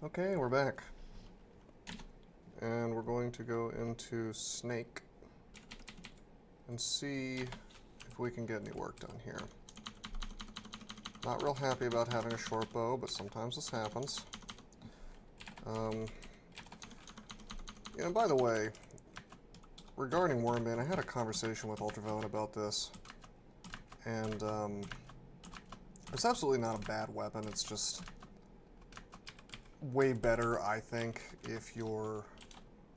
Okay, we're back. And we're going to go into Snake and see if we can get any work done here. Not real happy about having a short bow, but sometimes this happens. Yeah, and by the way, regarding Wormbane, I had a conversation with Ultraviolet about this, and it's absolutely not a bad weapon. It's just way better, I think, if you're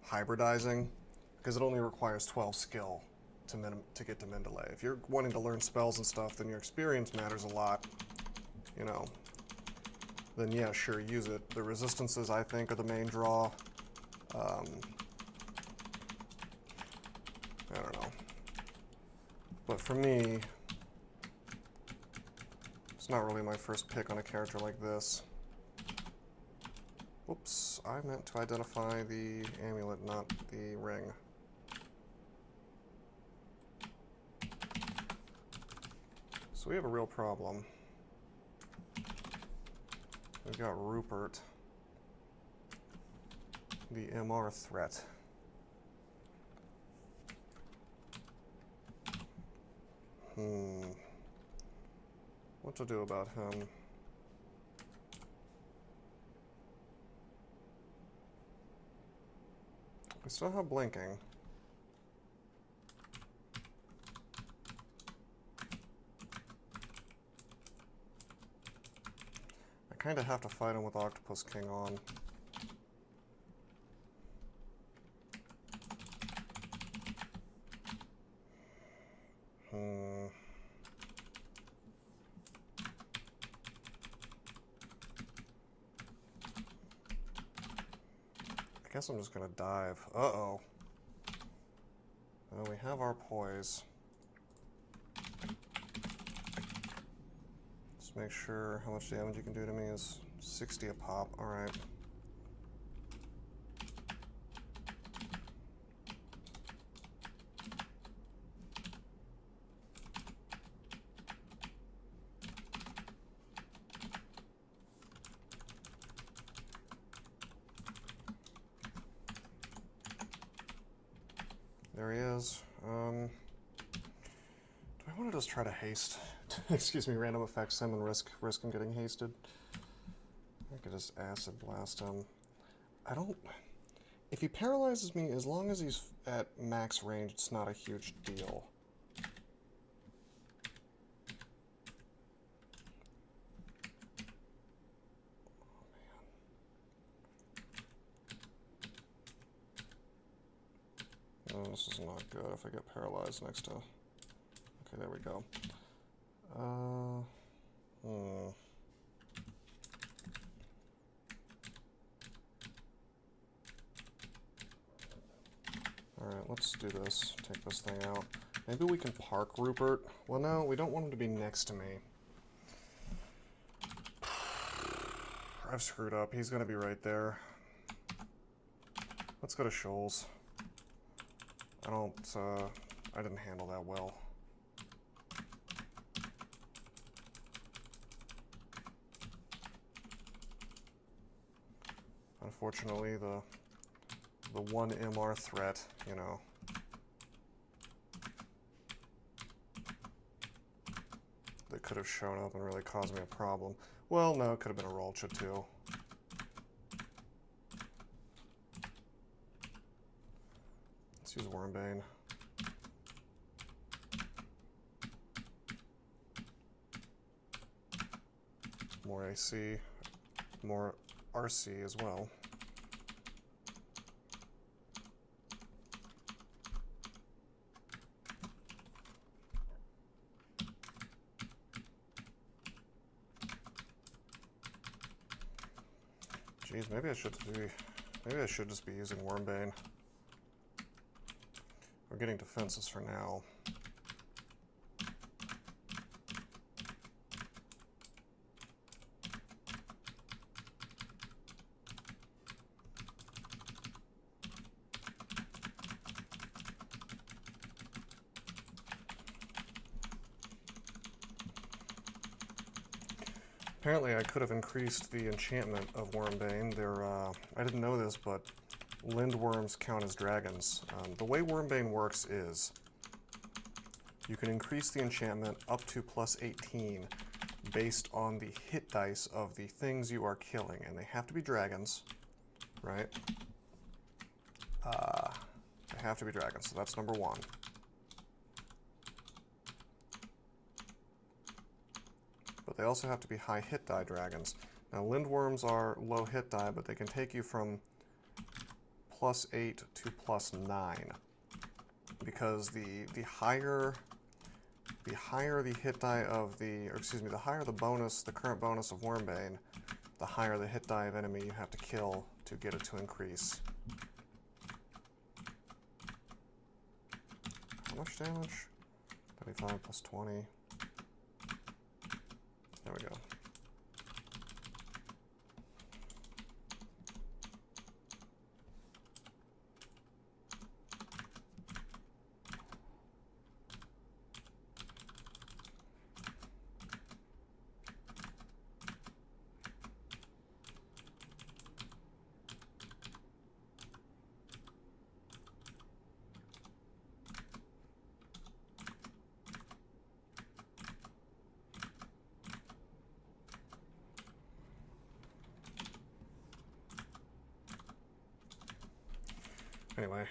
hybridizing, because it only requires 12 skill to get to Mendeley. If you're wanting to learn spells and stuff, then your experience matters a lot, you know. Then yeah, sure, use it. The resistances, I think, are the main draw. I don't know. But for me, it's not really my first pick on a character like this. Whoops, I meant to identify the amulet, not the ring. So we have a real problem. We've got Rupert, the MR threat. What to do about him? We still have blinking. I kind of have to fight him with Octopus King on. I guess I'm just gonna dive. Uh-oh. Well, we have our poise. Just make sure how much damage you can do to me is 60 a pop. Alright. There he is. Do I want to just try to haste? Excuse me, random effects him and risk him getting hasted? I could just acid blast him. I don't... If he paralyzes me, as long as he's at max range, it's not a huge deal. Oh, this is not good if I get paralyzed next to... Okay, there we go. Alright, let's do this. Take this thing out. Maybe we can park Rupert. Well, no, we don't want him to be next to me. I've screwed up. He's going to be right there. Let's go to Shoals. I didn't handle that well. Unfortunately, the one MR threat, you know. That could have shown up and really caused me a problem. Well, no, it could have been a Rolcha too. Let's use Wormbane. More AC, more RC as well. Jeez, maybe I should just be using Wormbane. We're getting defenses for now. Apparently I could have increased the enchantment of Wormbane. I didn't know this, but lindworms count as dragons. The way Wormbane works is you can increase the enchantment up to plus 18 based on the hit dice of the things you are killing, and they have to be dragons, right? They have to be dragons, so that's number one. But they also have to be high hit die dragons. Now, lindworms are low hit die, but they can take you from plus 8 to plus 9. Because the higher the hit die of the, or excuse me, the higher the bonus, the current bonus of Wormbane, the higher the hit die of enemy you have to kill to get it to increase. How much damage? 35 plus 20. There we go. Anyway,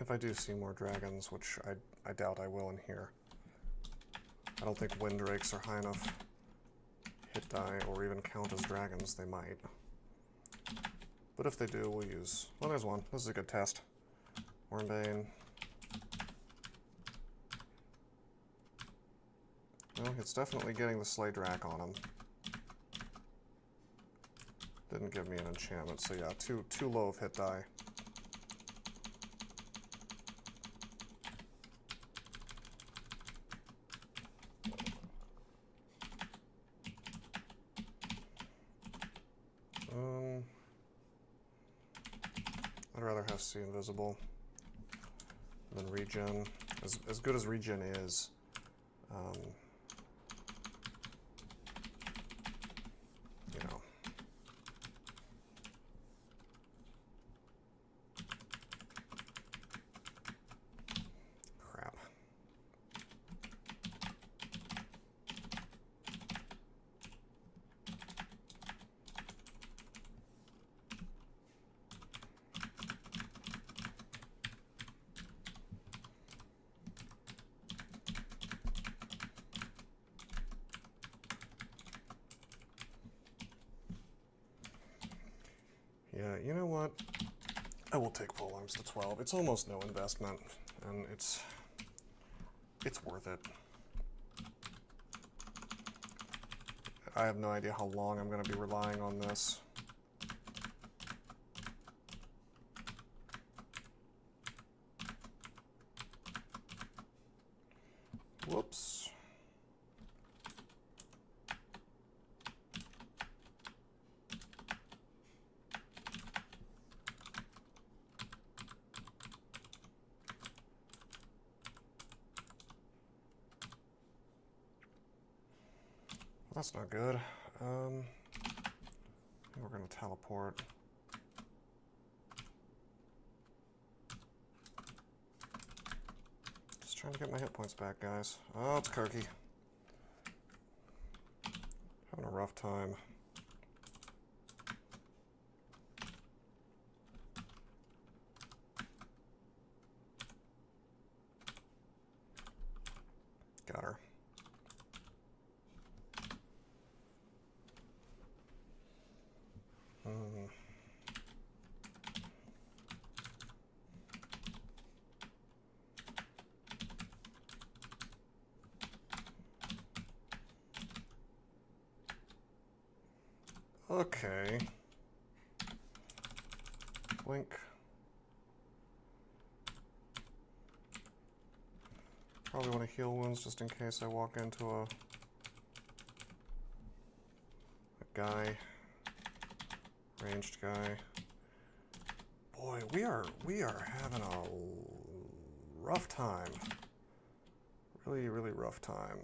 if I do see more dragons, which I doubt I will in here, I don't think wind drakes are high enough hit die or even count as dragons. They might. But if they do, we'll use... Well, there's one. This is a good test. Wormbane. No, it's definitely getting the Slay Drac on him. Didn't give me an enchantment, so yeah, too low of hit die. I'd rather have See Invisible than regen. As good as regen is, you know. Crap. Yeah, you know what? I will take full arms to 12. It's almost no investment, and it's worth it. I have no idea how long I'm going to be relying on this. Whoops. That's not good. I think we're going to teleport. Just trying to get my hit points back, guys. Oh, it's Kirky. Having a rough time. Got her. Okay. Blink. Probably want to heal wounds just in case I walk into a guy. Ranged guy. Boy, we are having a rough time. Really, really rough time.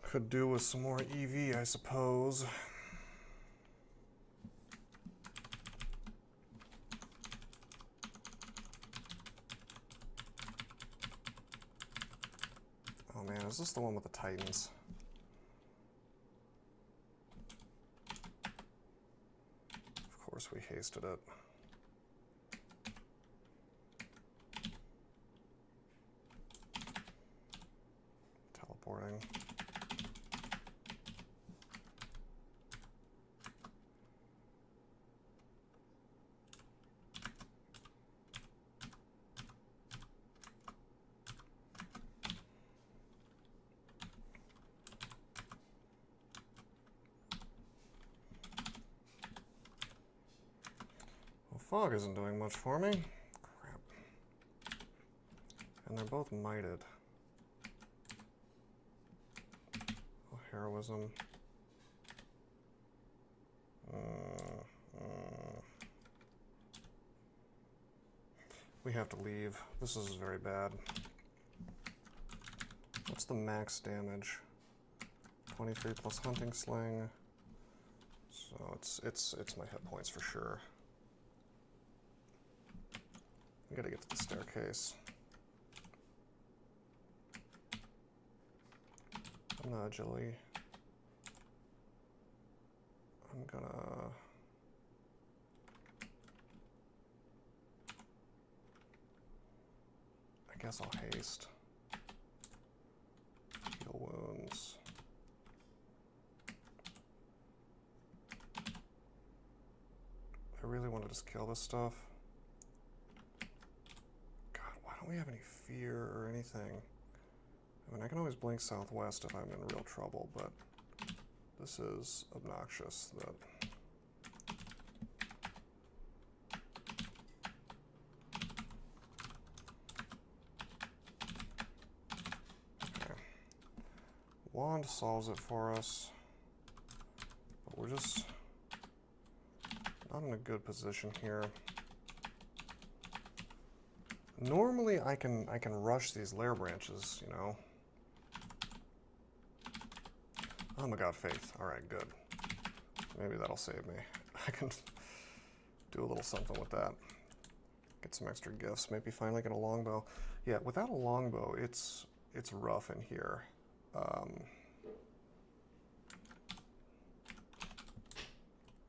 Could do with some more EV, I suppose. Oh man, is this the one with the Titans? Of course we hasted it. Teleporting. Fog isn't doing much for me. Crap. And they're both mighted. Oh, heroism. We have to leave. This is very bad. What's the max damage? 23 plus hunting sling. So it's my hit points for sure. I gotta get to the staircase. I'm not agility. I'm gonna... I guess I'll haste. Heal wounds. I really want to just kill this stuff. Don't we have any fear or anything? I mean, I can always blink southwest if I'm in real trouble, but this is obnoxious that... Okay. Wand solves it for us, but we're just not in a good position here. Normally I can rush these lair branches, you know. Oh my god, faith. Alright, good. Maybe that'll save me. I can do a little something with that. Get some extra gifts. Maybe finally get a longbow. Yeah, without a longbow, it's rough in here.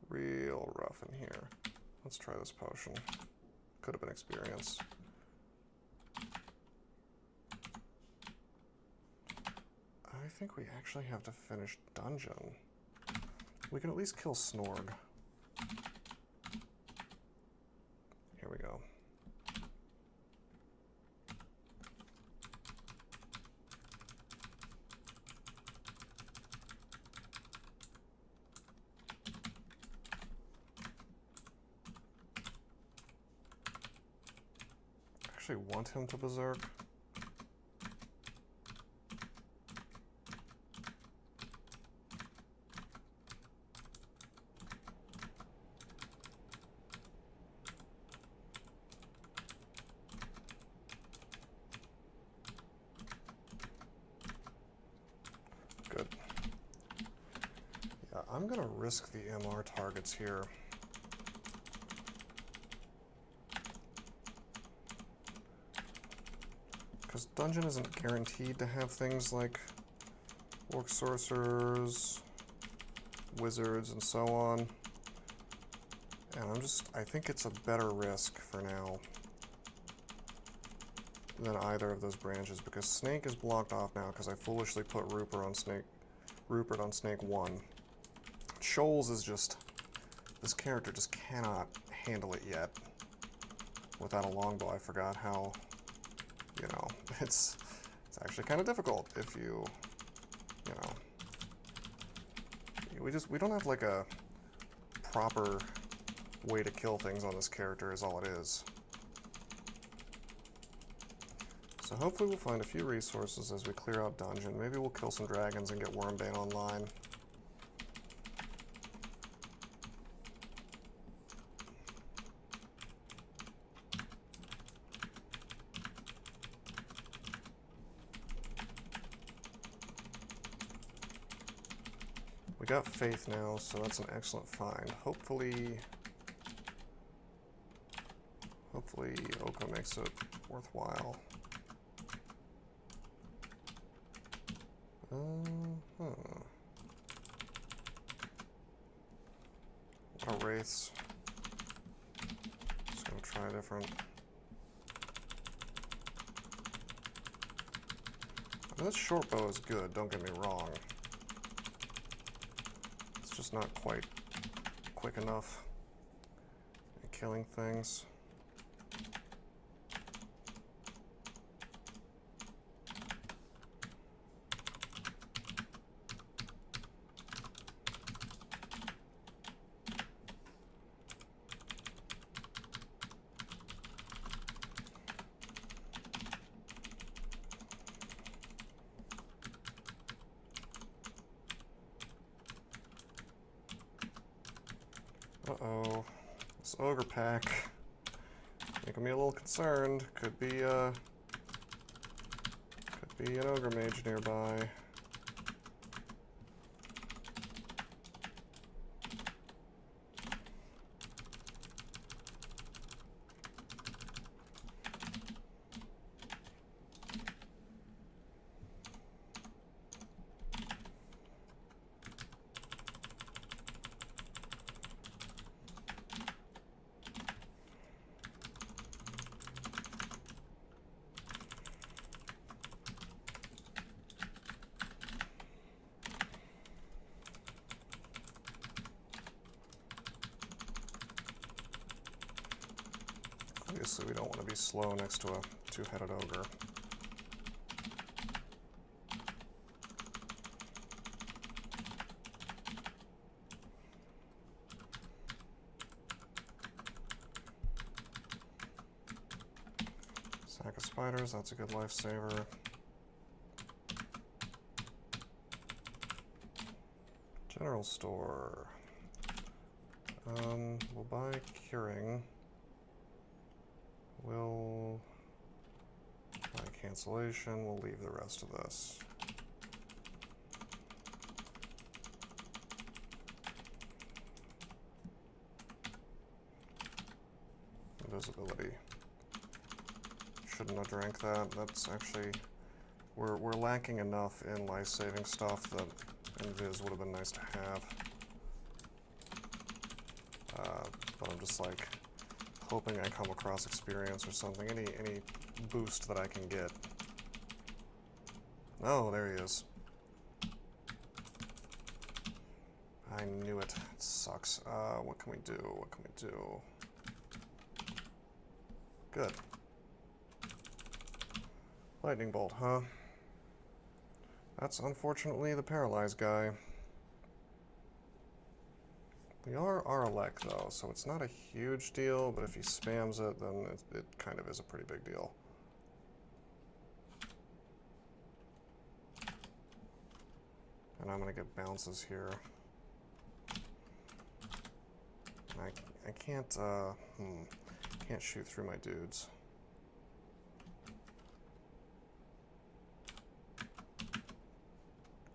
Real rough in here. Let's try this potion. Could have been experience. I think we actually have to finish dungeon. We can at least kill Snorg. Here we go. I actually want him to berserk. Good. Yeah, I'm gonna risk the MR targets here. Because dungeon isn't guaranteed to have things like orc sorcerers, wizards, and so on. And I think it's a better risk for now than either of those branches, because Snake is blocked off now because I foolishly put Rupert on Snake 1. Shoals is just, this character just cannot handle it yet. Without a longbow, I forgot how you know, it's actually kind of difficult if you know, we don't have like a proper way to kill things on this character is all it is. So hopefully we'll find a few resources as we clear out dungeon. Maybe we'll kill some dragons and get Wormbane online. We got Faith now, so that's an excellent find. Hopefully Oka makes it worthwhile. What are wraiths? Just gonna try different. I mean, this short bow is good, don't get me wrong. It's just not quite quick enough at killing things. Uh-oh. This ogre pack making me a little concerned. Could be an ogre mage nearby. Obviously, we don't want to be slow next to a two-headed ogre. Sack of spiders, that's a good lifesaver. General store. We'll buy curing. We'll buy cancellation. We'll leave the rest of this. Invisibility. Shouldn't have drank that. That's actually we're lacking enough in life-saving stuff that Invis would have been nice to have. But I'm just like hoping I come across experience or something. Any boost that I can get. Oh, there he is. I knew it. It sucks. What can we do? What can we do? Good. Lightning bolt, huh? That's unfortunately the paralyzed guy. We are Aralek though, so it's not a huge deal, but if he spams it, then it kind of is a pretty big deal. And I'm gonna get bounces here. I can't, can't shoot through my dudes.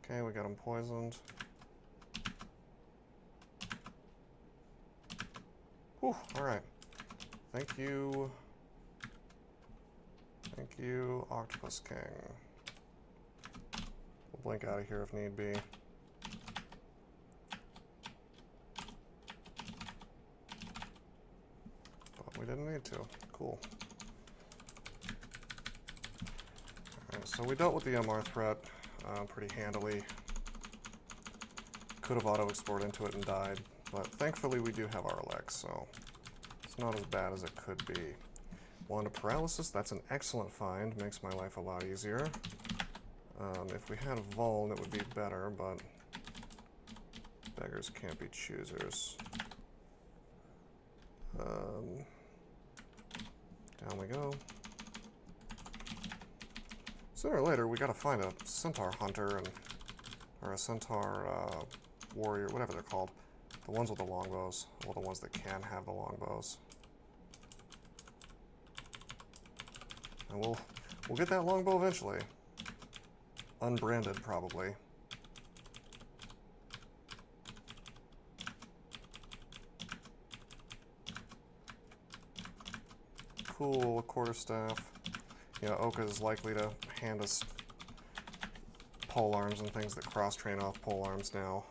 Okay, we got him poisoned. Whew, alright. Thank you. Thank you, Octopus King. We'll blink out of here if need be. But we didn't need to. Cool. Alright, so we dealt with the MR threat pretty handily. Could have auto-explored into it and died, but thankfully we do have our Lex, so it's not as bad as it could be. 1 to paralysis, that's an excellent find, makes my life a lot easier. If we had a Vuln, it would be better, but beggars can't be choosers. Down we go. Sooner or later, we gotta find a Centaur hunter or a Centaur warrior, whatever they're called. The ones with the longbows, well, the ones that can have the longbows. And we'll get that longbow eventually. Unbranded, probably. Cool quarterstaff. You know, Oka is likely to hand us pole arms and things that cross-train off pole arms now.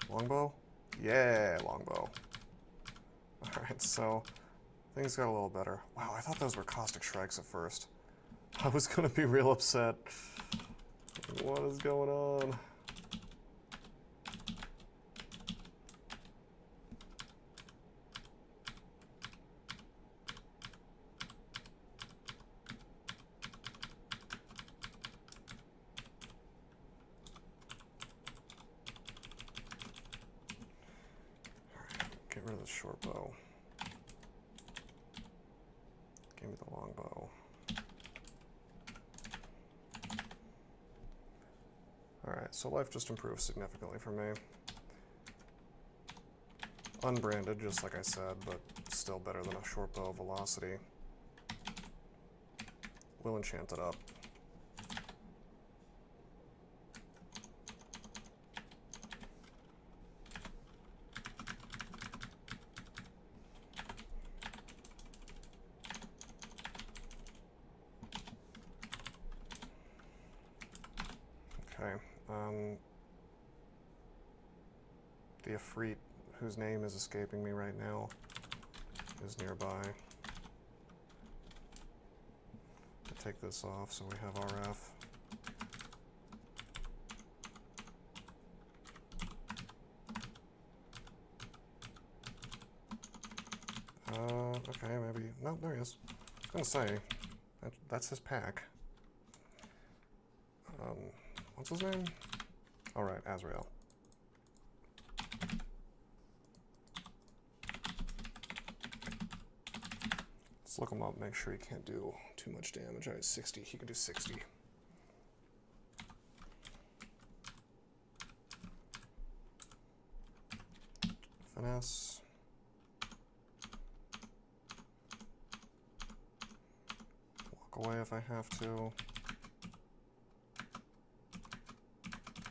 Longbow? Yeah, longbow. Alright, so things got a little better. Wow, I thought those were caustic shrikes at first. I was gonna be real upset. What is going on? Get rid of the short bow. Give me the long bow. Alright, so life just improved significantly for me. Unbranded, just like I said, but still better than a short bow velocity. We'll enchant it up. Okay, the Ifrit, whose name is escaping me right now, is nearby. I'll take this off so we have RF. Okay, maybe, no, there he is. I was gonna say, that's his pack. What's his name? All right, Azrael. Let's look him up, make sure he can't do too much damage. All right, 60, he can do 60. Finesse. Walk away if I have to.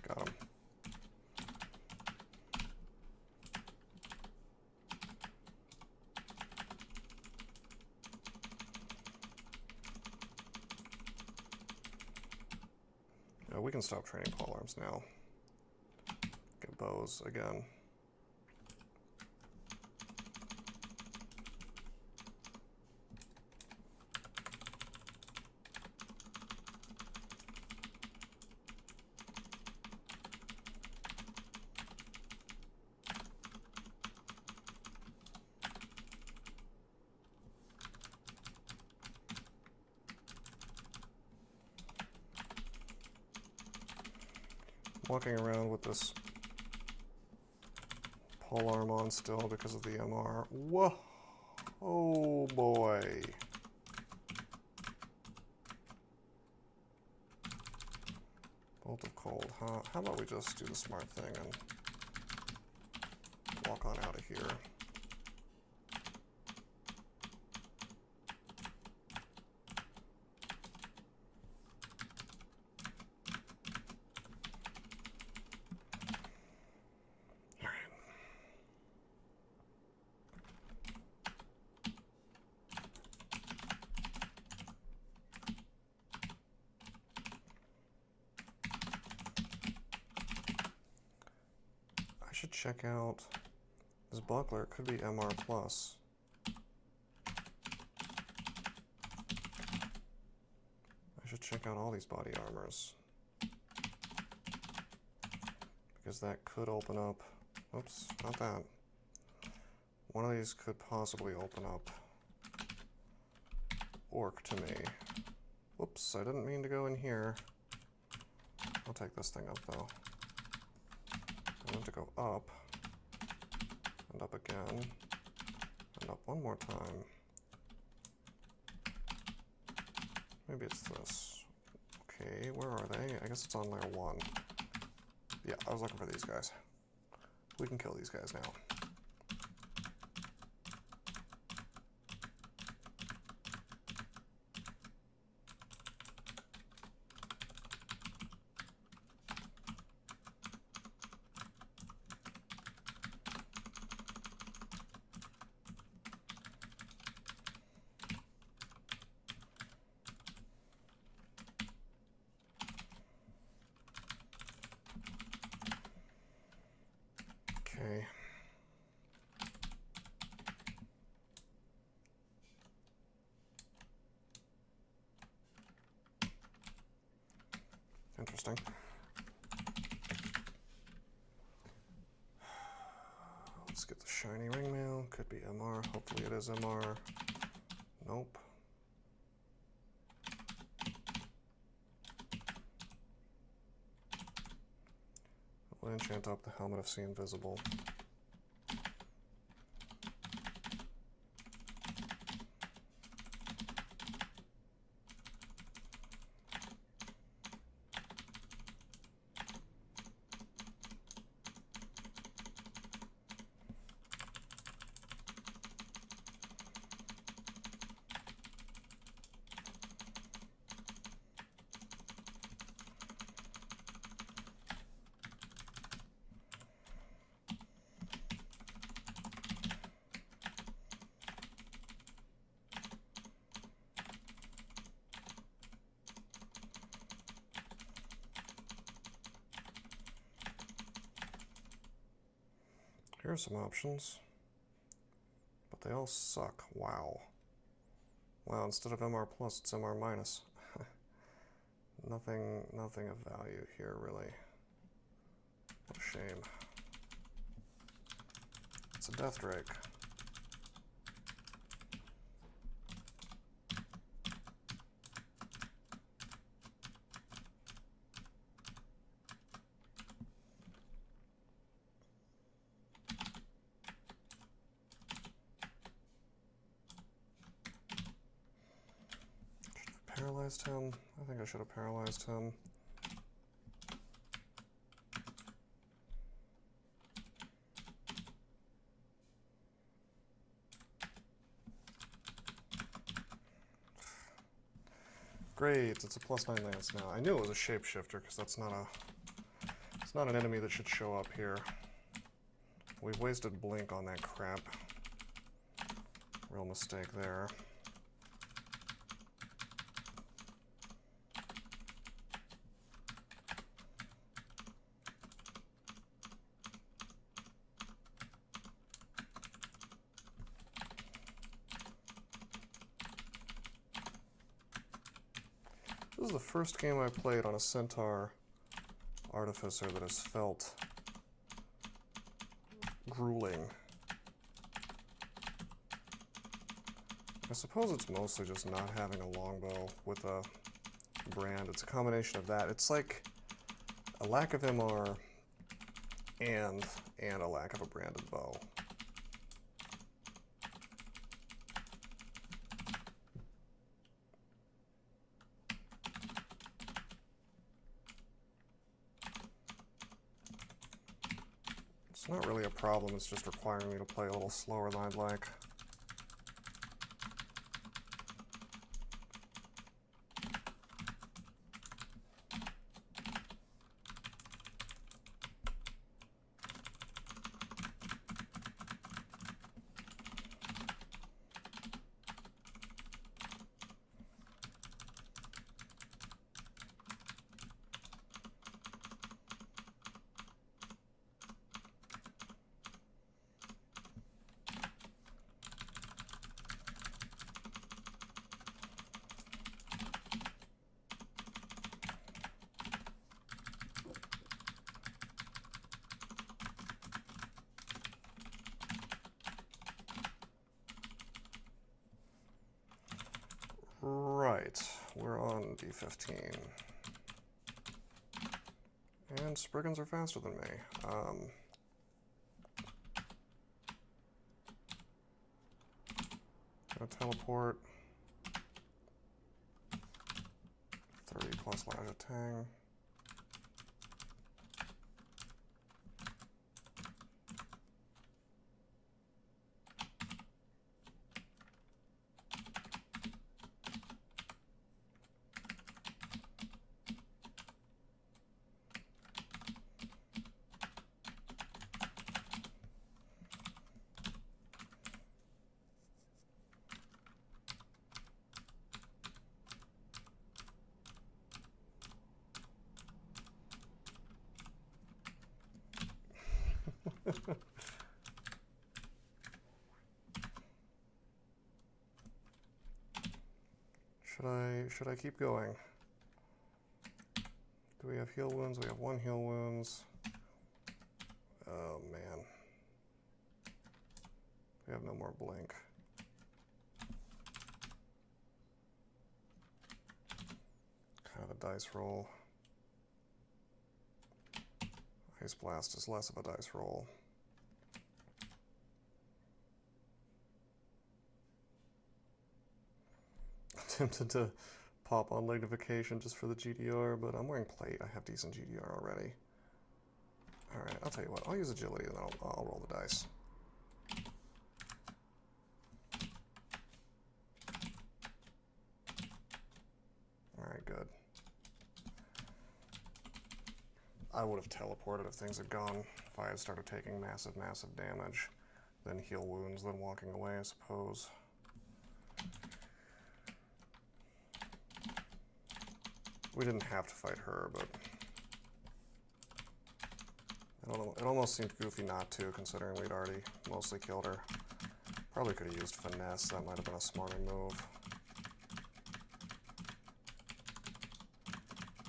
Got him. Yeah, we can stop training polearms now. Get bows again. Walking around with this polearm on still because of the MR. Whoa! Oh boy! Bolt of cold, huh? How about we just do the smart thing and walk on out of here? Should check out this buckler. It could be MR plus. I should check out all these body armors because that could open up. Oops, not that. one of these could possibly open up orc to me. Whoops, I didn't mean to go in here. I'll take this thing up though. I want to go up, and up again, and up one more time. Maybe it's this. Okay, where are they? I guess it's on layer 1. Yeah, I was looking for these guys. We can kill these guys now. Okay. Interesting. Let's get the shiny ringmail. Could be MR. Hopefully it is MR. Nope. We'll enchant up the helmet of Seeing Visible. Here are some options, but they all suck. Wow. Wow, instead of MR plus, it's MR minus. Nothing of value here, really. What a shame. It's a Death Drake. Paralyzed him. I think I should have paralyzed him. Great, it's a +9 lance now. I knew it was a shapeshifter because it's not an enemy that should show up here. We've wasted blink on that crap. Real mistake there. This is the first game I played on a Centaur Artificer that has felt grueling. I suppose it's mostly just not having a longbow with a brand. It's a combination of that. It's like a lack of MR and a lack of a branded bow. It's not really a problem, it's just requiring me to play a little slower than I'd like. Alright, we're on D15. And Spriggans are faster than me. Gonna teleport. 30 plus Laja Tang. Should I keep going? Do we have heal wounds? We have 1 heal wounds. Oh man. We have no more blink. Kind of a dice roll. Ice Blast is less of a dice roll. Tempted to pop on Lignification just for the GDR, but I'm wearing plate. I have decent GDR already. Alright, I'll tell you what. I'll use agility and then I'll roll the dice. Alright, good. I would have teleported if things had gone, if I had started taking massive damage, then heal wounds, then walking away, I suppose. We didn't have to fight her, but I don't know. It almost seemed goofy not to, considering we'd already mostly killed her. Probably could have used finesse. That might have been a smarter move.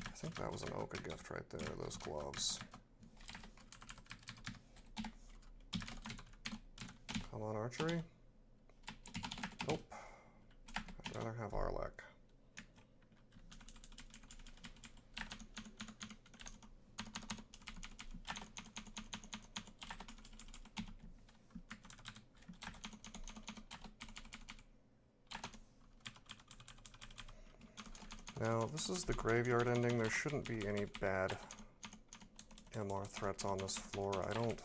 I think that was an Oka gift right there, those gloves. Come on, archery. Nope. I'd rather have Arlek. Now, this is the graveyard ending. There shouldn't be any bad MR threats on this floor. I don't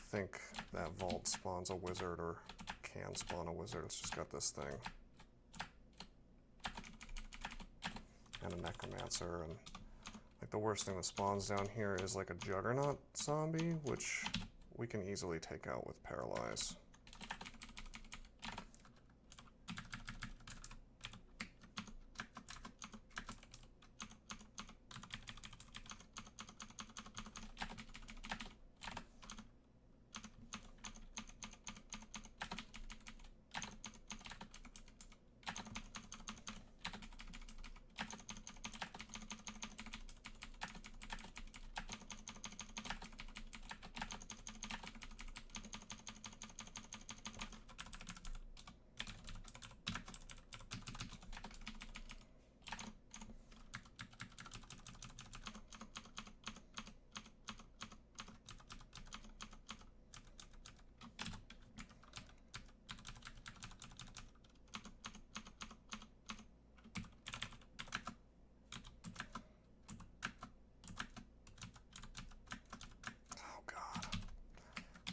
think that vault spawns a wizard or can spawn a wizard. It's just got this thing. And a necromancer. And like the worst thing that spawns down here is like a juggernaut zombie, which we can easily take out with paralyze.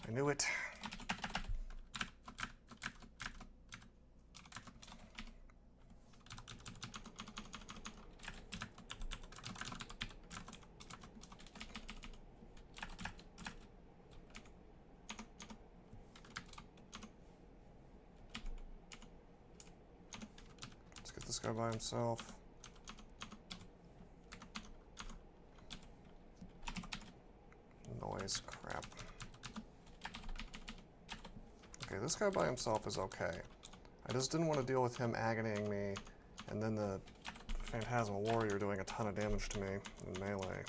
I knew it. Let's get this guy by himself. Noise, crap. Okay, this guy by himself is okay. I just didn't want to deal with him agonying me, and then the Phantasmal Warrior doing a ton of damage to me in melee.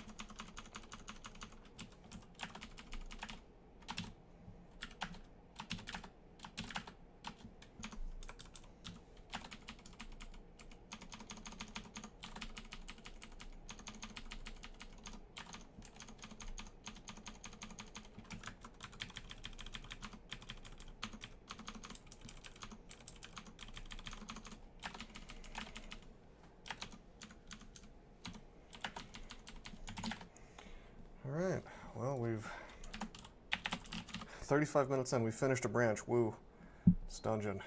35 minutes in, we finished a branch. Woo. This dungeon.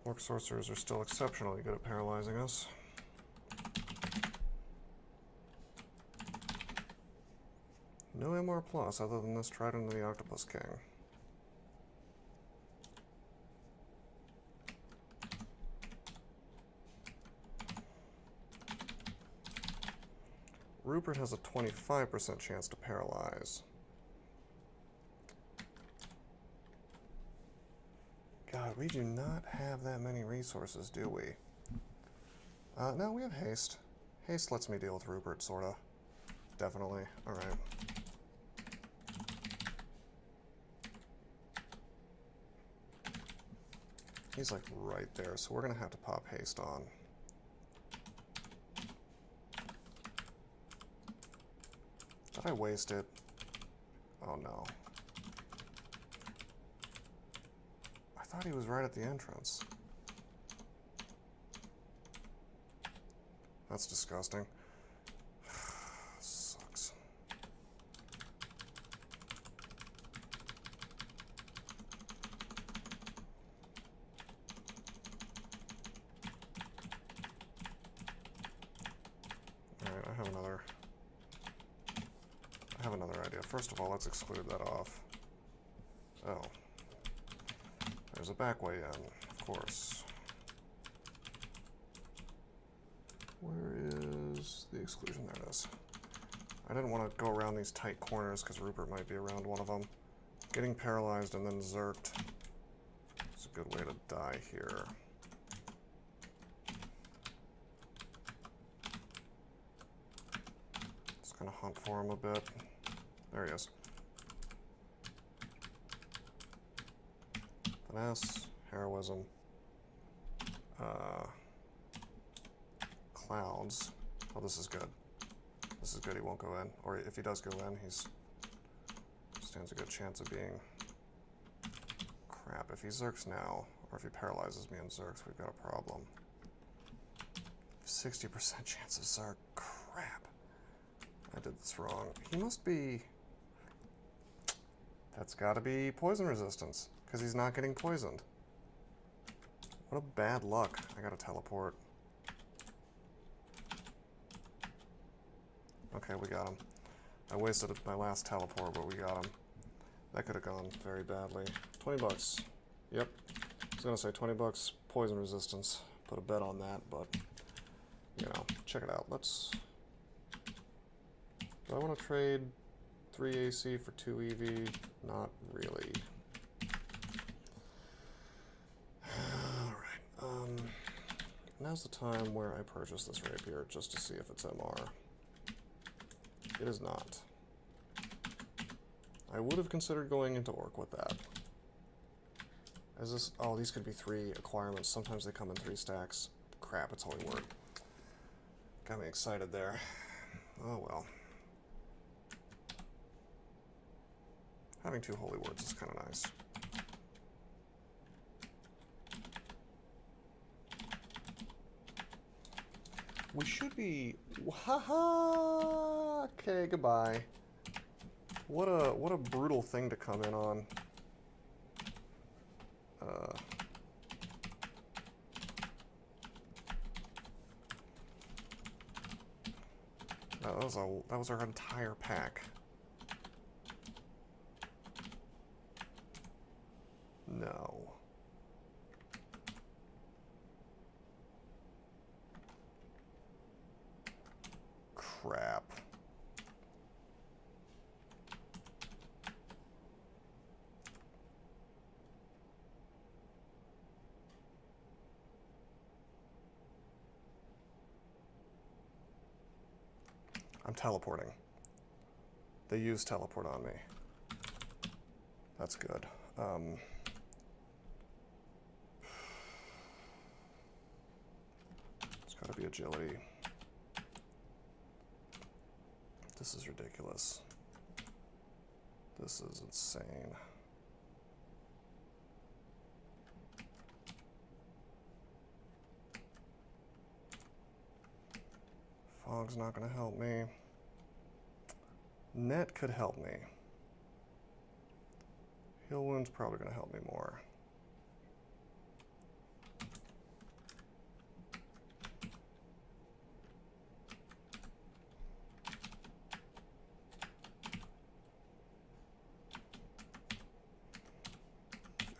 Orc sorcerers are still exceptionally good at paralyzing us. No MR plus other than this Trident of the Octopus King. Rupert has a 25% chance to paralyze. God, we do not have that many resources, do we? No, we have haste. Haste lets me deal with Rupert, sorta. Definitely. Alright. He's like right there, so we're gonna have to pop haste on. Did I waste it? Oh no. I thought he was right at the entrance. That's disgusting. Sucks. Alright, I have another idea. First of all, let's exclude that off. Oh. There's a back way in, of course. Where is the exclusion? There it is. I didn't want to go around these tight corners because Rupert might be around one of them. Getting paralyzed and then zerked is a good way to die here. Just gonna hunt for him a bit. There he is. Finesse, heroism, clouds. Oh, this is good. This is good, he won't go in. Or if he does go in, he's stands a good chance of being... Crap, if he zerks now, or if he paralyzes me and zerks, we've got a problem. 60% chance of zerk. Crap. I did this wrong. He must be... That's gotta be poison resistance, because he's not getting poisoned. What a bad luck. I gotta teleport. Okay, we got him. I wasted my last teleport, but we got him. That could have gone very badly. 20 bucks. Yep. I was gonna say 20 bucks poison resistance. Put a bet on that, but, you know, check it out. Let's... Do I want to trade 3 AC for 2 EV? Not really. Alright, now's the time where I purchase this rapier, just to see if it's MR. It is not. I would have considered going into Orc with that. Is this... Oh, these could be 3 acquirements. Sometimes they come in 3 stacks. Crap, it's Holy Word. Got me excited there. Oh well. Having 2 Holy Words is kind of nice. We should be... Haha! Okay, goodbye. What a brutal thing to come in on. That was our entire pack. No. Crap. I'm teleporting. They use teleport on me. That's good. It's gotta be agility. This is ridiculous. This is insane. Fog's not going to help me. Net could help me. Heal Wound's probably going to help me more.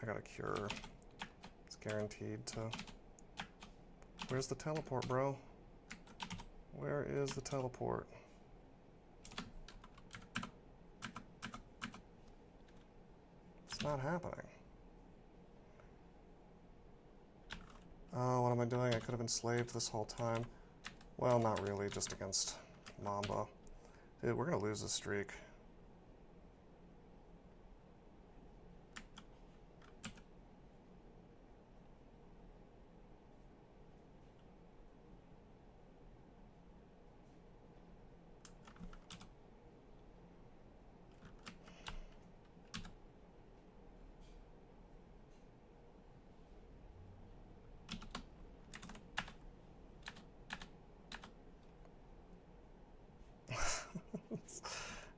I got a cure. It's guaranteed to... Where's the teleport, bro? Where is the teleport? It's not happening. Oh, what am I doing? I could have enslaved this whole time. Well, not really, just against Mamba. Dude, we're gonna lose this streak.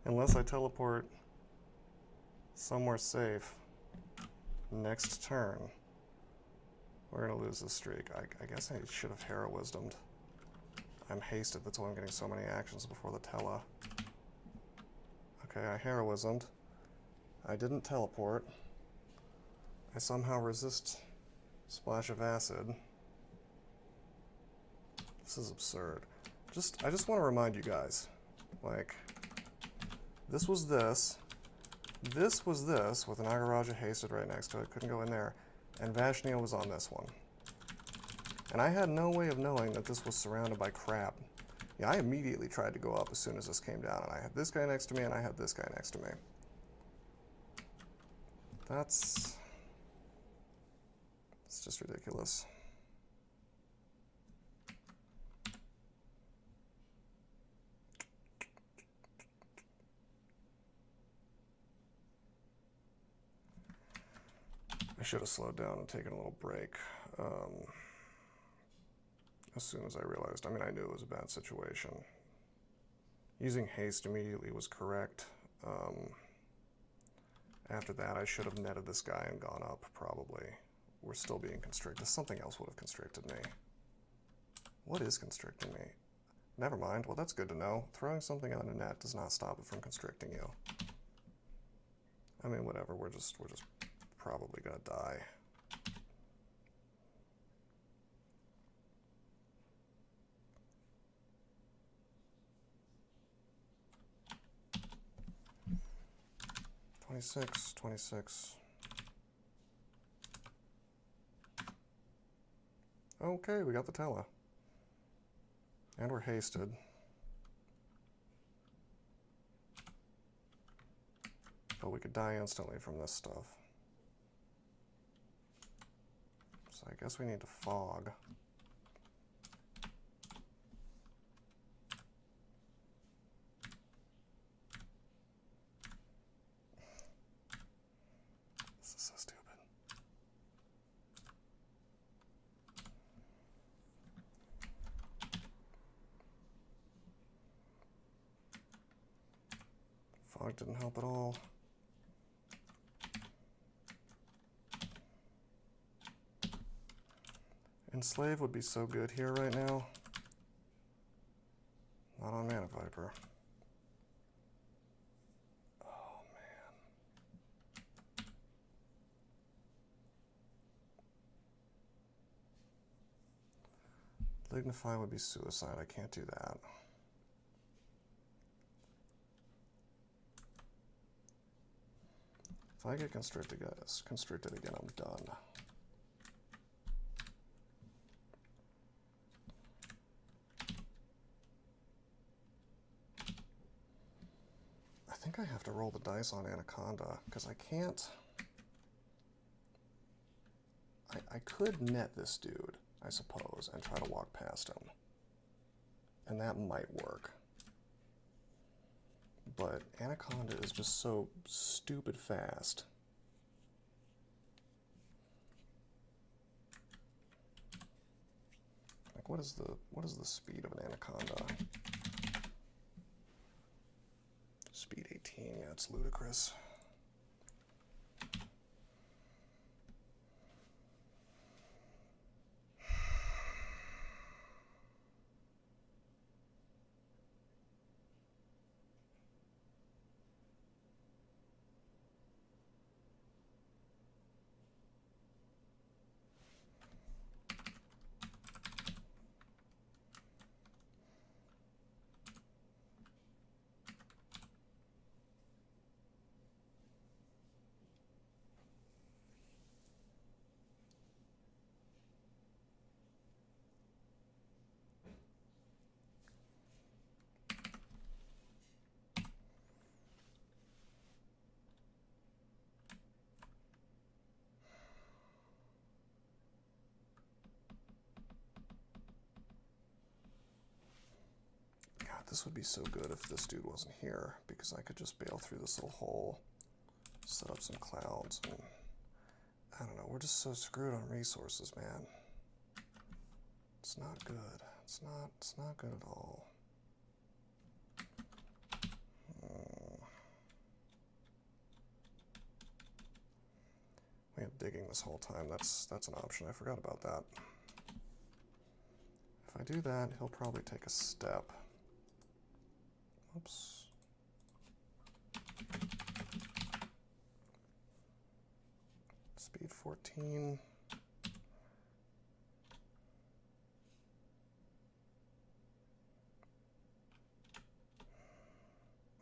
Unless I teleport somewhere safe next turn, we're gonna lose this streak. I guess I should have Hero Wisdomed. I'm hasted, that's why I'm getting so many actions before the tele. Okay, I Hero Wisdomed. I didn't teleport. I somehow resist Splash of Acid. This is absurd. I just want to remind you guys, like, this was this was this, with an Agaraja hasted right next to it, couldn't go in there, and Vashnia was on this one. And I had no way of knowing that this was surrounded by crap. Yeah, I immediately tried to go up as soon as this came down, and I had this guy next to me, and I had this guy next to me. It's just ridiculous. I should have slowed down and taken a little break as soon as I realized. I mean, I knew it was a bad situation. Using haste immediately was correct. After that, I should have netted this guy and gone up, probably. We're still being constricted. Something else would have constricted me. What is constricting me? Never mind. Well, that's good to know. Throwing something on a net does not stop it from constricting you. I mean, whatever. We're just probably gonna die. $26, $26. Okay, we got the tele. And we're hasted. But we could die instantly from this stuff. So I guess we need to fog. This is so stupid. Fog didn't help at all. Enslave would be so good here right now. Not on Mana Viper. Oh, man. Lignify would be suicide. I can't do that. If I get constricted again, I'm done. I think I have to roll the dice on Anaconda, because I can't... I could net this dude, I suppose, and try to walk past him. And that might work. But Anaconda is just so stupid fast. Like, what is the speed of an Anaconda? Speed 18, yeah, it's ludicrous. This would be so good if this dude wasn't here, because I could just bail through this little hole, set up some clouds, and I don't know, we're just so screwed on resources, man. It's not good. It's not good at all. We have digging this whole time. That's an option. I forgot about that. If I do that, he'll probably take a step. Oops. Speed 14.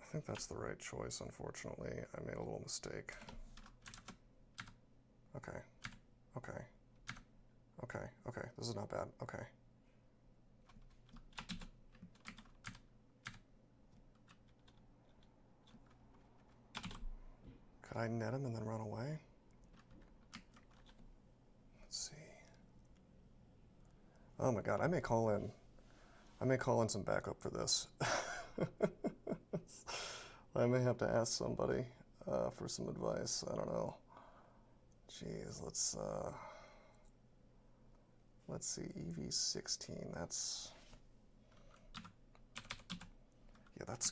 I think that's the right choice, unfortunately. I made a little mistake. Okay. Okay. Okay. Okay. This is not bad. Okay. Could I net him and then run away? Let's see. Oh my god, I may call in some backup for this. I may have to ask somebody for some advice. I don't know. Jeez, let's see, EV16, that's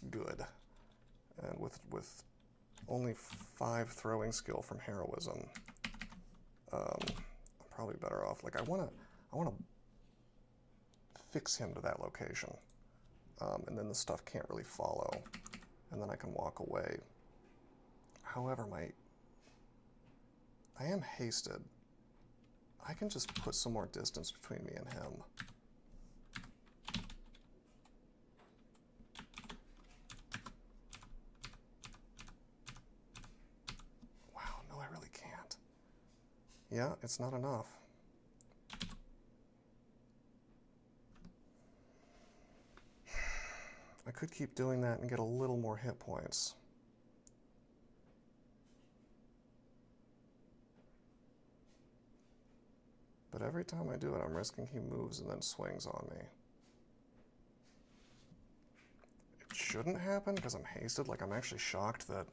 good. And with only 5 throwing skill from heroism, I'm probably better off. Like I wanna fix him to that location, and then the stuff can't really follow, and then I can walk away. However, I am hasted. I can just put some more distance between me and him. Wow, no, I really can't. Yeah, it's not enough. I could keep doing that and get a little more hit points. But every time I do it, I'm risking he moves and then swings on me. It shouldn't happen because I'm hasted. Like, I'm actually shocked that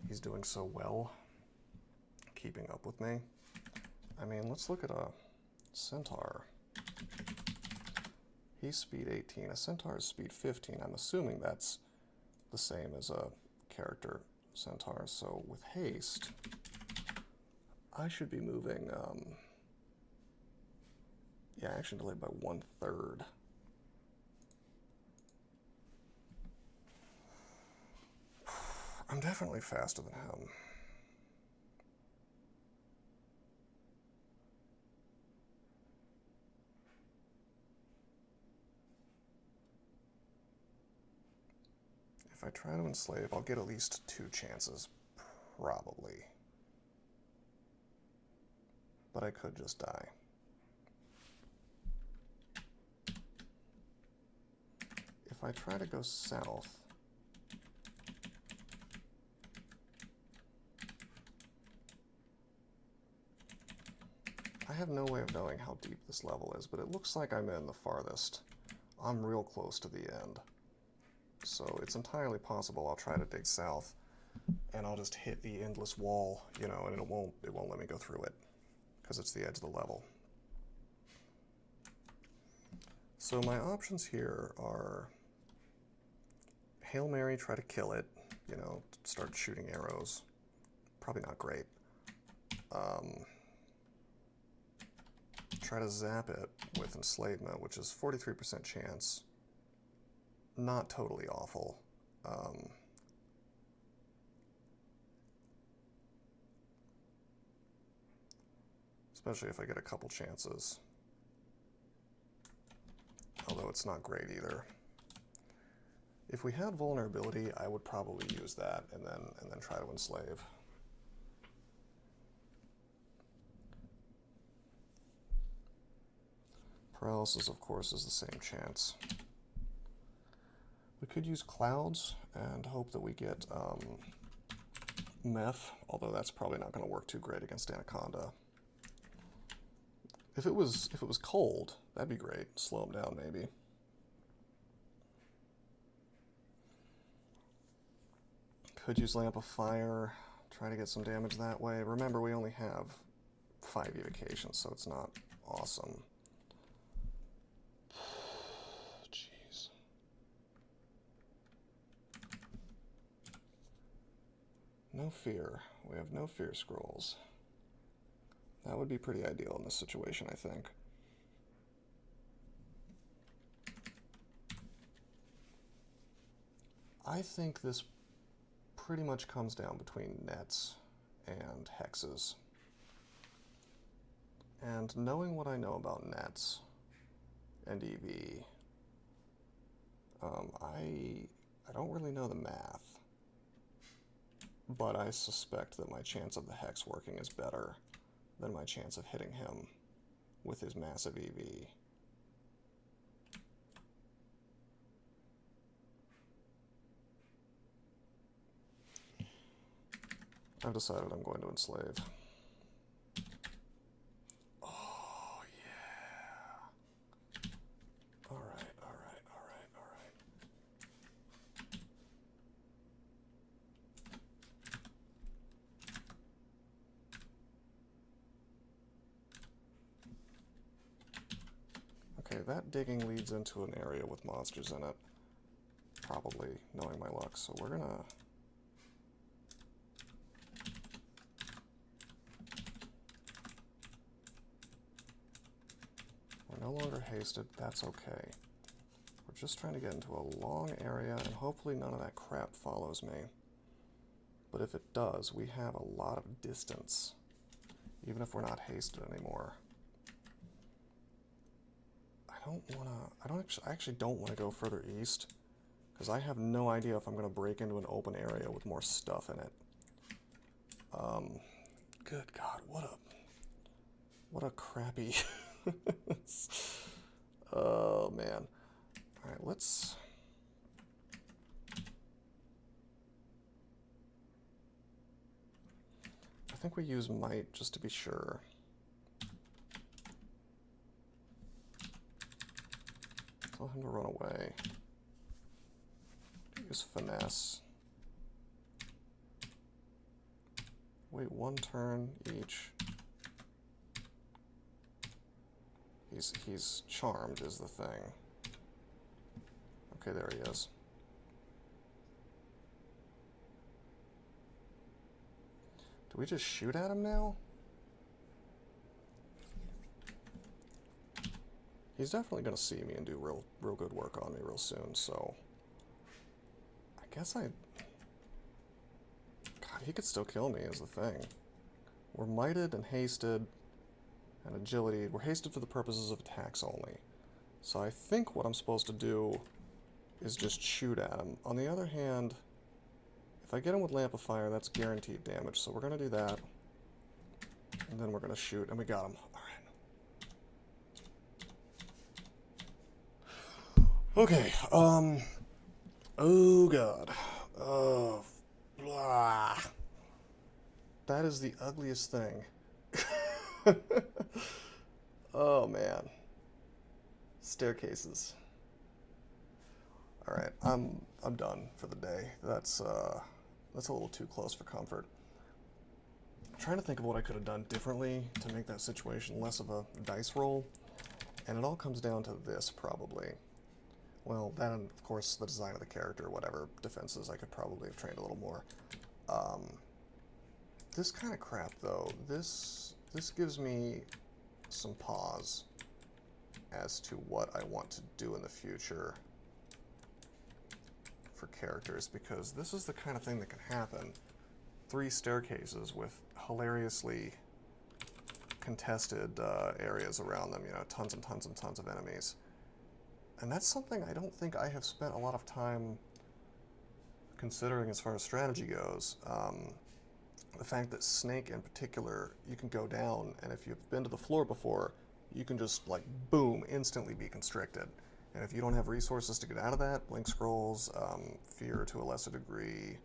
he's doing so well keeping up with me. I mean, let's look at a Centaur. He's speed 18. A Centaur is speed 15. I'm assuming that's the same as a character Centaur. So with haste, I should be moving, yeah, action delayed by 1/3. I'm definitely faster than him. If I try to enslave, I'll get at least 2 chances, probably. But I could just die. If I try to go south, I have no way of knowing how deep this level is, but it looks like I'm in the farthest. I'm real close to the end. So it's entirely possible I'll try to dig south, and I'll just hit the endless wall, you know, and it won't let me go through it, because it's the edge of the level. So my options here are Hail Mary, try to kill it, you know, start shooting arrows. Probably not great. Try to zap it with enslavement, which is 43% chance. Not totally awful. Especially if I get a couple chances. Although it's not great either. If we had vulnerability, I would probably use that and then try to enslave. Paralysis, of course, is the same chance. We could use clouds and hope that we get meth, although that's probably not going to work too great against Anaconda. If it was cold, that'd be great. Slow him down, maybe. Could use Lamp of Fire, try to get some damage that way. Remember, we only have 5 evocations, so it's not awesome. Jeez. No fear. We have no fear scrolls. That would be pretty ideal in this situation, I think. I think this pretty much comes down between nets and hexes. And knowing what I know about nets and EV, I don't really know the math, but I suspect that my chance of the hex working is better than my chance of hitting him with his massive EV. I've decided I'm going to enslave. Oh, yeah. All right. Okay, that digging leads into an area with monsters in it. Probably, knowing my luck. So we're gonna... We're no longer hasted, that's okay. We're just trying to get into a long area, and hopefully none of that crap follows me. But if it does, we have a lot of distance, even if we're not hasted anymore. I actually don't want to go further east, because I have no idea if I'm going to break into an open area with more stuff in it. Good God, what a crappy... Oh, man. Alright, let's... I think we use Might just to be sure. Tell him to run away. Use Finesse. Wait 1 turn each. He's charmed is the thing. Okay, there he is. Do we just shoot at him now? He's definitely gonna see me and do real good work on me real soon, so I guess God, he could still kill me is the thing. We're mighted and hasted and agility. We're hasted for the purposes of attacks only. So I think what I'm supposed to do is just shoot at him. On the other hand, if I get him with Lamp of Fire, that's guaranteed damage. So we're going to do that. And then we're going to shoot. And we got him. Alright. Okay. Oh, God. Oh. Blah. That is the ugliest thing. Oh man. Staircases. Alright, I'm done for the day. That's a little too close for comfort. I'm trying to think of what I could have done differently to make that situation less of a dice roll, and it all comes down to this probably. well, then of course the design of the character, whatever defenses, I could probably have trained a little more. This kind of crap, though, this gives me some pause as to what I want to do in the future for characters, because this is the kind of thing that can happen. 3 staircases with hilariously contested areas around them, you know, tons and tons and tons of enemies. And that's something I don't think I have spent a lot of time considering as far as strategy goes. The fact that Snake in particular, you can go down, and if you've been to the floor before, you can just, like, boom, instantly be constricted. And if you don't have resources to get out of that, Blink Scrolls, Fear to a lesser degree,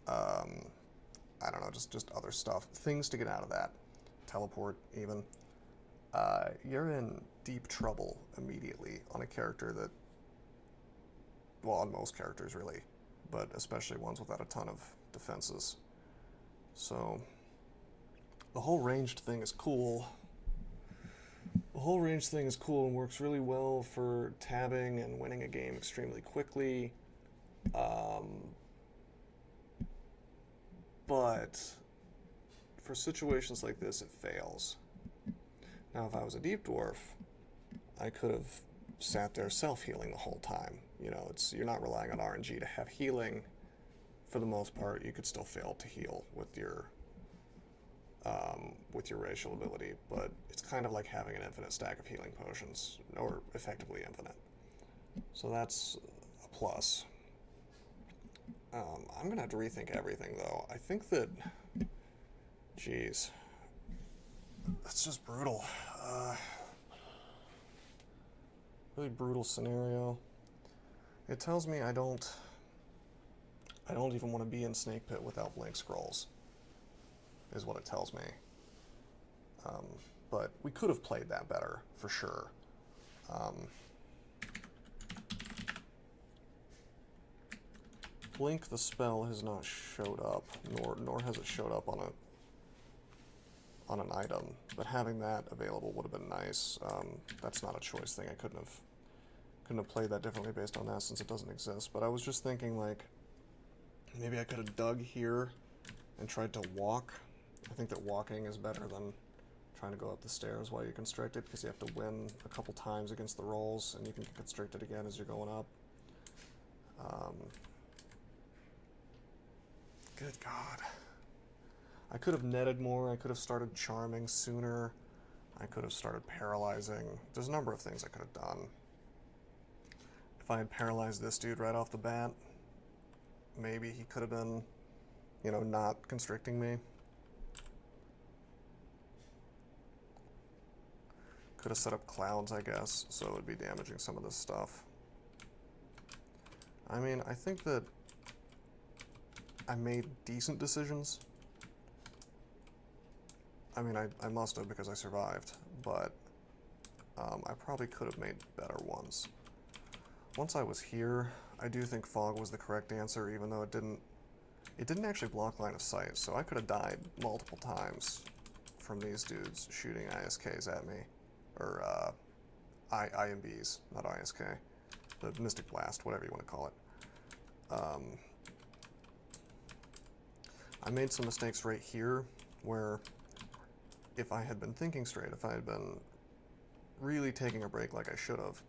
I don't know, just other stuff, things to get out of that, teleport even, you're in deep trouble immediately on a character that, well, on most characters really, but especially ones without a ton of defenses. So the whole ranged thing is cool. The whole range thing is cool and works really well for tabbing and winning a game extremely quickly. But for situations like this, it fails. Now, if I was a deep dwarf, I could have sat there self-healing the whole time. You know, you're not relying on RNG to have healing. For the most part, you could still fail to heal with your racial ability, but it's kind of like having an infinite stack of healing potions, or effectively infinite. So that's a plus. I'm gonna have to rethink everything, though. I think that, geez, that's just brutal. Really brutal scenario. It tells me I don't even want to be in Snake Pit without Blink Scrolls, is what it tells me. But we could have played that better, for sure. Blink the spell has not showed up, nor has it showed up on an item, but having that available would have been nice. That's not a choice thing. I couldn't have played that differently based on that since it doesn't exist. But I was just thinking, like, maybe I could have dug here and tried to walk. I think that walking is better than trying to go up the stairs while you're constricted, because you have to win a couple times against the rolls, and you can get constricted again as you're going up. Good God. I could have netted more. I could have started charming sooner. I could have started paralyzing. There's a number of things I could have done. If I had paralyzed this dude right off the bat, maybe he could have been, you know, not constricting me. Could have set up clouds, I guess, so it would be damaging some of this stuff. I mean, I think that I made decent decisions. I mean, I must have, because I survived, but I probably could have made better ones. Once I was here, I do think fog was the correct answer, even though it didn't actually block line of sight, so I could have died multiple times from these dudes shooting ISKs at me. Or IMBs, not ISK. The Mystic Blast, whatever you want to call it. I made some mistakes right here, where if I had been thinking straight, if I had been really taking a break like I should have,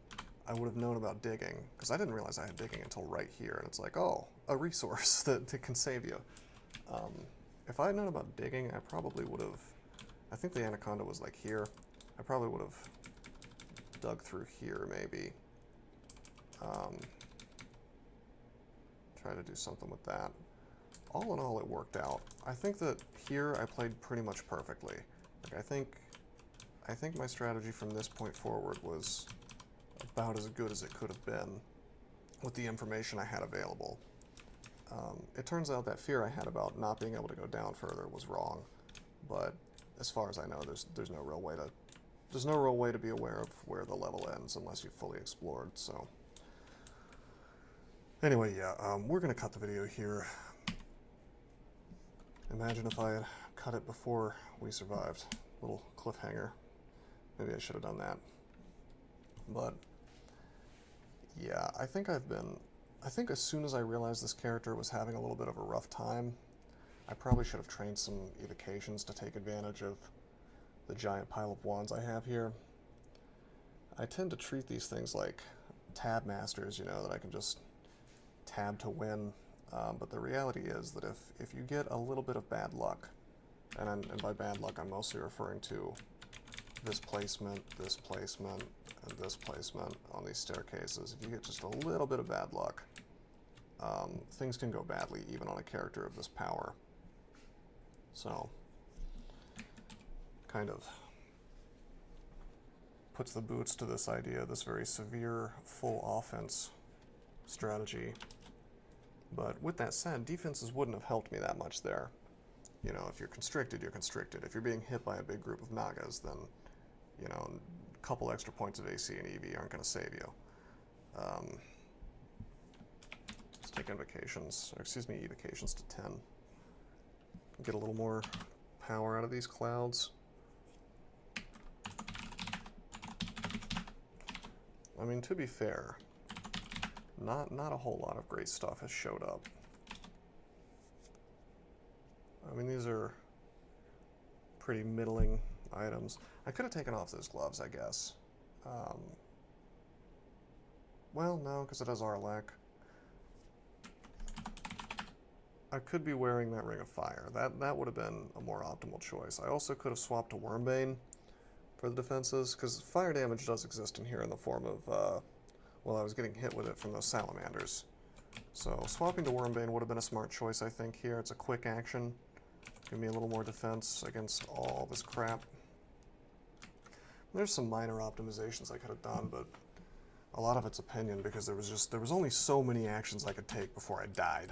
I would have known about digging, because I didn't realize I had digging until right here, and it's like, oh, a resource that can save you. If I had known about digging, I probably would have, I think the Anaconda was like here, I probably would have dug through here maybe. Try to do something with that. All in all, it worked out. I think that here I played pretty much perfectly. Like, I think my strategy from this point forward was about as good as it could have been with the information I had available. It turns out that fear I had about not being able to go down further was wrong, but as far as I know, there's no real way to be aware of where the level ends unless you've fully explored. So anyway, yeah, we're gonna cut the video here. Imagine if I had cut it before we survived. Little cliffhanger. Maybe I should have done that. But Yeah, I think as soon as I realized this character was having a little bit of a rough time, I probably should have trained some evocations to take advantage of the giant pile of wands I have here. I tend to treat these things like tab masters, you know, that I can just tab to win. But the reality is that if you get a little bit of bad luck, and by bad luck I'm mostly referring to this placement, and this placement on these staircases, if you get just a little bit of bad luck, things can go badly even on a character of this power. So, kind of puts the boots to this idea, this very severe full offense strategy. But with that said, defenses wouldn't have helped me that much there. You know, if you're constricted, you're constricted. If you're being hit by a big group of Nagas, then, you know, a couple extra points of AC and EV aren't going to save you. Let's take evocations to 10. Get a little more power out of these clouds. I mean, to be fair, not a whole lot of great stuff has showed up. I mean, these are pretty middling items. I could have taken off those gloves, I guess. Well, no, because it has Arlec. I could be wearing that Ring of Fire. That would have been a more optimal choice. I also could have swapped to Wormbane for the defenses, because fire damage does exist in here in the form of, well, I was getting hit with it from those salamanders. So swapping to Wormbane would have been a smart choice, I think, here. It's a quick action. Give me a little more defense against all this crap. There's some minor optimizations I could have done, but a lot of it's opinion, because there was only so many actions I could take before I died.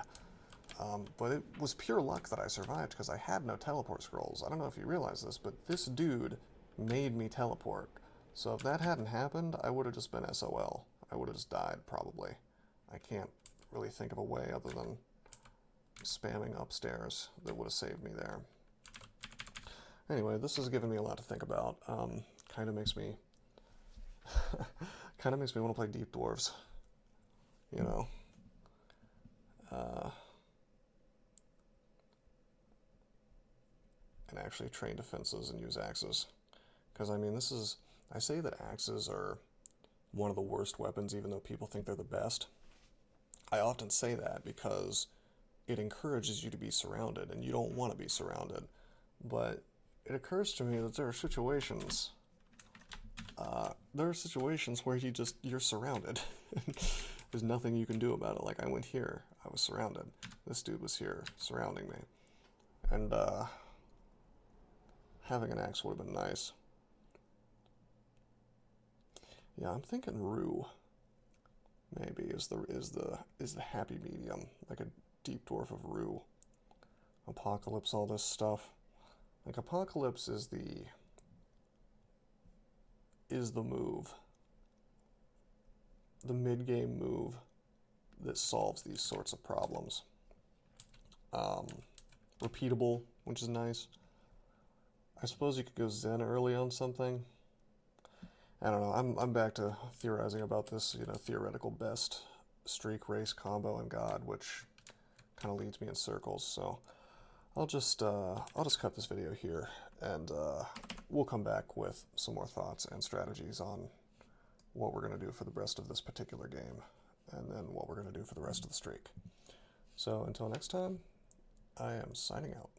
But it was pure luck that I survived, because I had no teleport scrolls. I don't know if you realize this, but this dude made me teleport. So if that hadn't happened, I would have just been SOL. I would have just died, probably. I can't really think of a way other than spamming upstairs that would have saved me there. Anyway, this has given me a lot to think about. Kind of makes me want to play Deep Dwarves, you know. And actually train defenses and use axes. Because, I mean, I say that axes are one of the worst weapons, even though people think they're the best. I often say that because it encourages you to be surrounded, and you don't want to be surrounded. But it occurs to me that there are situations where you're surrounded. There's nothing you can do about it. Like, I went here, I was surrounded. This dude was here, surrounding me. And, having an axe would have been nice. Yeah, I'm thinking Rue maybe is the happy medium, like a deep dwarf of Rue. Apocalypse, all this stuff. Like, Apocalypse is the move, the mid-game move that solves these sorts of problems. Repeatable, which is nice. I suppose you could go Zen early on something. I don't know, I'm back to theorizing about this, you know, theoretical best streak, race, combo, and god, which kind of leads me in circles, so I'll just cut this video here, and we'll come back with some more thoughts and strategies on what we're going to do for the rest of this particular game, and then what we're going to do for the rest of the streak. So until next time, I am signing out.